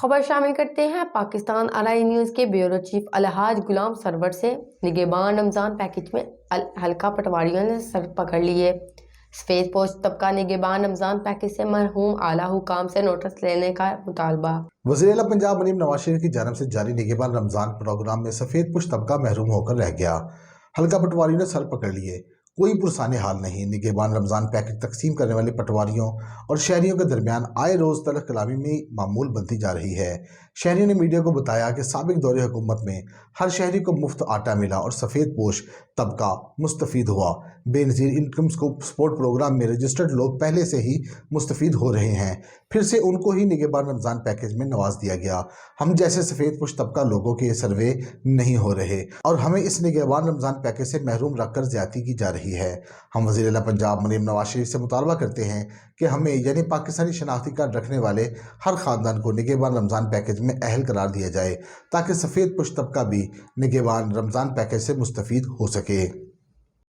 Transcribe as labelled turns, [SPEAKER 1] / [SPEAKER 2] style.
[SPEAKER 1] खबर शामिल करते हैं पाकिस्तान अलाई न्यूज़ के ब्यूरो चीफ अलहाज गुलाम सरवर से। निगहबान रमज़ान पैकेज में हल्का पटवारियों ने सर पकड़ लिए। सफ़ेद पोश तबका निगहबान रमज़ान पैकेज से मरहूम आला हुकाम से नोटिस लेने का मुतालबा।
[SPEAKER 2] वज़ीर आला पंजाब मरीम नवाज शरीफ की जानिब से जारी निगहबान रमज़ान प्रोग्राम में सफ़ेद पोश तबका महरूम होकर रह गया। हल्का पटवारियों ने सर पकड़ लिए। कोई पुरसाने हाल नहीं। निगहबान रमज़ान पैकेज तकसीम करने वाले पटवारियों और शहरियों के दरमियान आए रोज़ तलख कलामी में मामूल बनती जा रही है। शहरियों ने मीडिया को बताया कि साबिक दौरे हुकूमत में हर शहरी को मुफ्त आटा मिला और सफ़ेद पोश तबका मुस्तफ़ीद हुआ। बेनज़ीर इनकम सपोर्ट प्रोग्राम में रजिस्टर्ड लोग पहले से ही मुस्तफ़ीद हो रहे हैं, फिर से उनको ही निगहबान रमज़ान पैकेज में नवाज दिया गया। हम जैसे सफ़ेद पोश तबका लोगों के सर्वे नहीं हो रहे और हमें इस निगहबान रमज़ान पैकेज से महरूम रखकर ज़्यादती की जा रही है। हम वज़ीर आला पंजाब मरीम नवाज शरीफ से मुतालबा करते हैं कि हमें यानी पाकिस्तानी शनाख्ती कार्ड रखने वाले हर ख़ानदान को निगहबान रमज़ान पैकेज में अहल करार दिया जाए ताकि सफ़ेद पोश तबका भी निगहबान रमज़ान पैकेज से मुस्तफ़ीद हो सके।